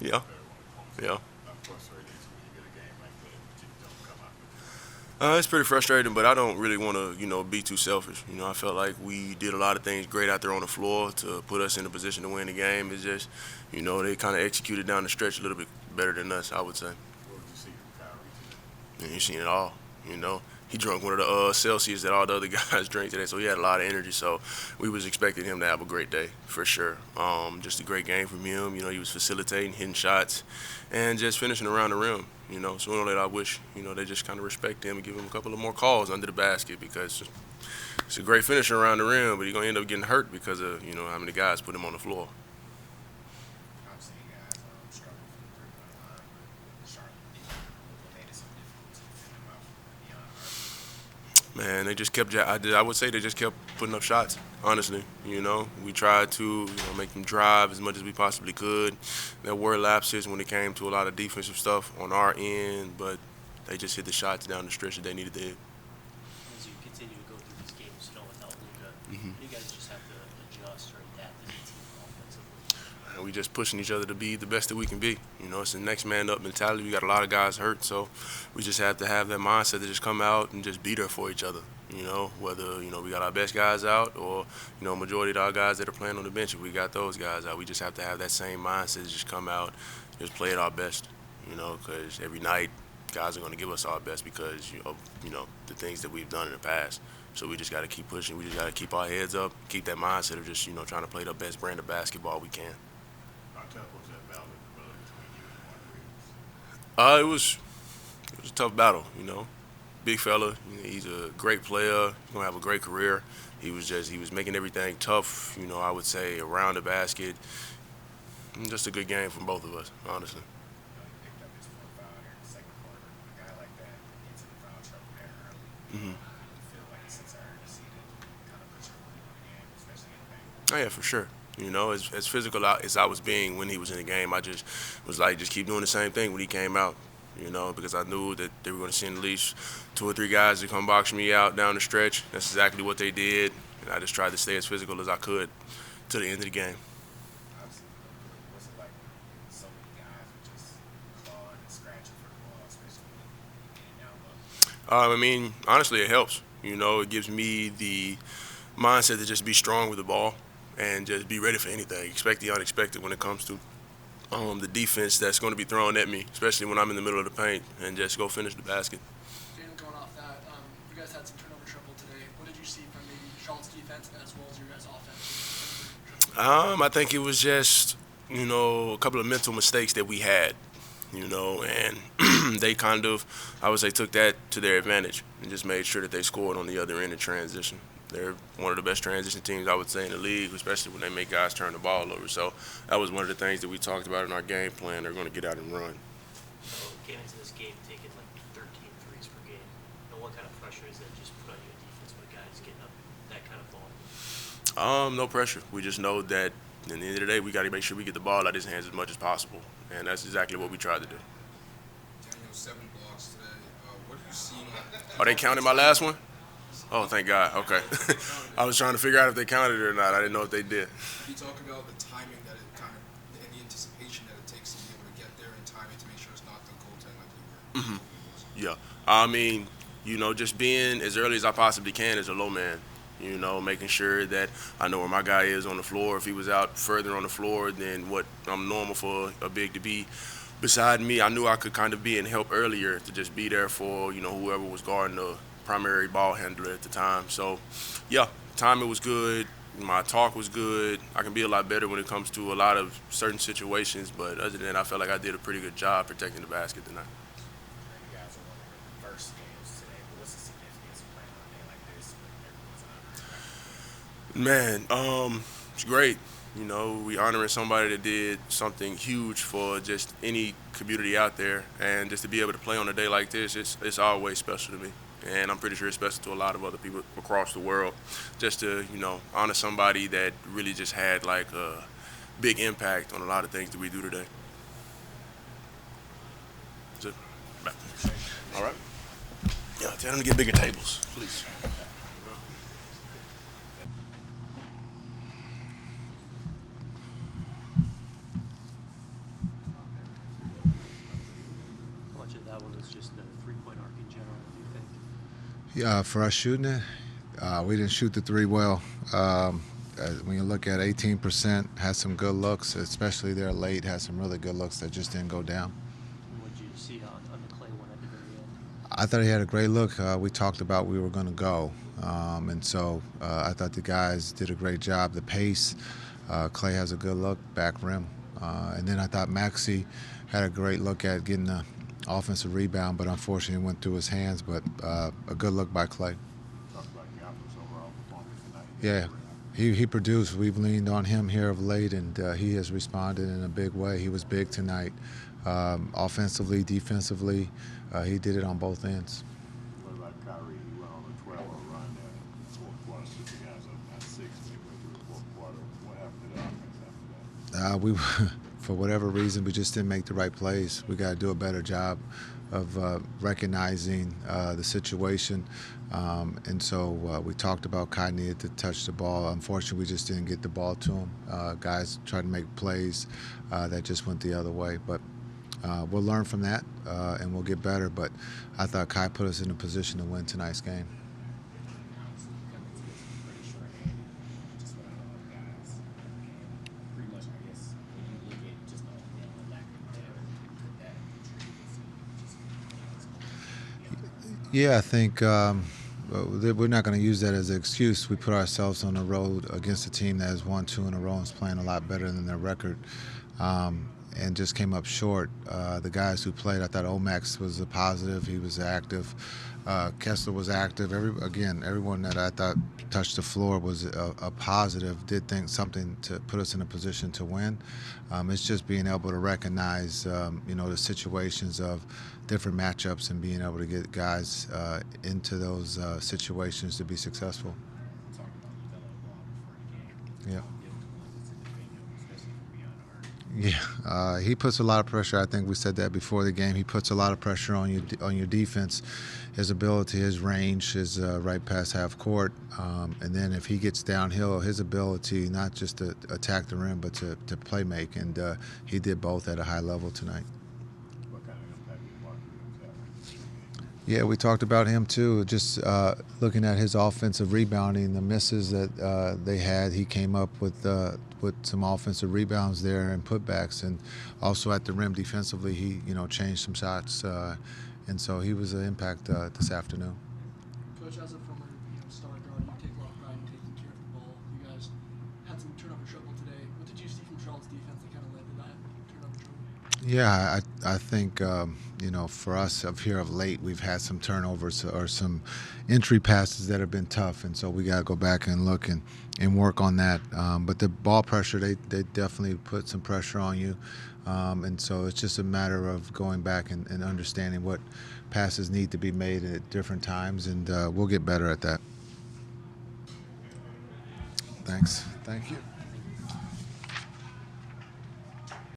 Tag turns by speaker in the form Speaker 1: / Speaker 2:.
Speaker 1: Yeah, yeah. It's pretty frustrating, but I don't really want to, be too selfish. I felt like we did a lot of things great out there on the floor to put us in a position to win the game. It's just, they kind of executed down the stretch a little bit better than us, I would say. And you seen it all, you know. He drank one of the Celsius that all the other guys drank today, so he had a lot of energy. So we was expecting him to have a great day for sure. Just a great game from him. He was facilitating, hitting shots, and just finishing around the rim. So that I wish they just kind of respect him and give him a couple of more calls under the basket because it's a great finisher around the rim, but he's gonna end up getting hurt because of how many guys put him on the floor. Man, they just kept. I would say they just kept putting up shots. Honestly, we tried to make them drive as much as we possibly could. There were lapses when it came to a lot of defensive stuff on our end, but they just hit the shots down the stretch that they needed to hit.
Speaker 2: As you continue to go through these games, without Luka,
Speaker 1: Hmm.
Speaker 2: you guys just have to adjust or adapt as a team offensively.
Speaker 1: And we just pushing each other to be the best that we can be. It's the next man up mentality. We got a lot of guys hurt, so we just have to have that mindset to just come out and just be there for each other. Whether we got our best guys out or majority of our guys that are playing on the bench, if we got those guys out, we just have to have that same mindset to just come out, just play at our best. Because every night guys are going to give us our best because the things that we've done in the past. So we just got to keep pushing. We just got to keep our heads up, keep that mindset of just trying to play the best brand of basketball we can. It was a tough battle. Big fella. He's a great player. He's gonna have a great career. He was making everything tough. I would say around the basket. Just a good game from both of us, honestly. Hmm. Oh yeah, for sure. As physical as I was being when he was in the game, I just was like, just keep doing the same thing when he came out. Because I knew that they were going to send at least two or three guys to come box me out down the stretch. That's exactly what they did, and I just tried to stay as physical as I could to the end of the game. I mean, honestly, it helps. It gives me the mindset to just be strong with the ball and just be ready for anything. Expect the unexpected when it comes to the defense that's going to be thrown at me, especially when I'm in the middle of the paint, and just go finish the basket.
Speaker 3: Daniel, going off that, you guys had some turnover trouble today. What did you see from maybe Charlotte's defense as well as your guys' offense?
Speaker 1: I think it was just a couple of mental mistakes that we had, and they kind of, I would say, took that to their advantage and just made sure that they scored on the other end in transition. They're one of the best transition teams, I would say, in the league, especially when they make guys turn the ball over. So that was one of the things that we talked about in our game plan. They're going to get out and run.
Speaker 2: So came into this game taking like 13 threes per game. What kind of pressure is that just put on your defense when guys getting up that kind of ball?
Speaker 1: No pressure. We just know that at the end of the day, we got to make sure we get the ball out of his hands as much as possible, and that's exactly what we tried to do.
Speaker 4: Daniel, 7 blocks today. What are you seeing?
Speaker 1: Are they counting my last one? Oh, thank God. Okay. I was trying to figure out if they counted it or not. I didn't know if they did.
Speaker 4: Can you talk about the timing that it kind of, and the anticipation that it takes to be able to get there in timing to make sure it's not the goaltend like you were?
Speaker 1: Yeah. I mean, just being as early as I possibly can as a low man. Making sure that I know where my guy is on the floor. If he was out further on the floor than what I'm normal for a big to be beside me, I knew I could kind of be and help earlier to just be there for, whoever was guarding the primary ball handler at the time. So, yeah, timing was good. My talk was good. I can be a lot better when it comes to a lot of certain situations, but other than that, I felt like I did a pretty good job protecting the basket tonight.
Speaker 5: You guys are one of the first games today, but what's the significance of playing on a day like this when everyone's on?
Speaker 1: Man, it's great. We honoring somebody that did something huge for just any community out there, and just to be able to play on a day like this, it's always special to me. And I'm pretty sure it's special to a lot of other people across the world. Just to, honor somebody that really just had like a big impact on a lot of things that we do today. That's it. Back. All right. Yeah, tell them to get bigger tables, please.
Speaker 2: with just the three-point arc in general, do you think?
Speaker 6: Yeah, for us shooting it, we didn't shoot the three well. When you look at 18%, had some good looks, especially there late, had some really good looks that just didn't go down.
Speaker 2: What did you see on the Clay one at the very end?
Speaker 6: I thought he had a great look. We talked about we were going to go. And so I thought the guys did a great job. The pace, Clay has a good look, back rim. And then I thought Maxey had a great look at getting the offensive rebound, but unfortunately it went through his hands. But a good look by Clay.
Speaker 7: Talk about Gafford's overall performance tonight.
Speaker 6: Yeah. He produced. We've leaned on him here of late, and he has responded in a big way. He was big tonight. Offensively, defensively, he did it on both ends.
Speaker 7: What about Kyrie? He went on a 12-0 run there in the fourth quarter. Took the guys up by 6 midway through the fourth quarter. What happened to the offense after that?
Speaker 6: For whatever reason, we just didn't make the right plays. We got to do a better job of recognizing the situation. And so we talked about Kai needed to touch the ball. Unfortunately, we just didn't get the ball to him. Guys tried to make plays that just went the other way. But we'll learn from that and we'll get better. But I thought Kai put us in a position to win tonight's game. Yeah, I think we're not going to use that as an excuse. We put ourselves on the road against a team that has won 2 in a row and is playing a lot better than their record, and just came up short. The guys who played, I thought Omax was a positive. He was active. Kessler was active. Everyone that I thought touched the floor was a positive, did think something to put us in a position to win. It's just being able to recognize, the situations of different matchups and being able to get guys into those situations to be successful. Yeah. Yeah, he puts a lot of pressure. I think we said that before the game. He puts a lot of pressure on your defense. His ability, his range, his right past half court, and then if he gets downhill, his ability not just to attack the rim but to play make, and he did both at a high level tonight.
Speaker 7: What kind of impact did Mark Williams have?
Speaker 6: Yeah, we talked about him too. Just looking at his offensive rebounding, the misses that they had, he came up with some offensive rebounds there and putbacks, and also at the rim defensively, he changed some shots, and so he was an impact this afternoon.
Speaker 3: Coach, as a former star guard, you take a lot of pride in taking care of the ball. You guys had some turnover trouble today. What did you see from Charlotte's defense that kind of led to that turnover trouble?
Speaker 6: Yeah, I think for us up here of late, we've had some turnovers or some entry passes that have been tough, and so we got to go back and look and work on that. But the ball pressure, they definitely put some pressure on you, and so it's just a matter of going back and understanding what passes need to be made at different times, and we'll get better at that. Thanks. Thank you.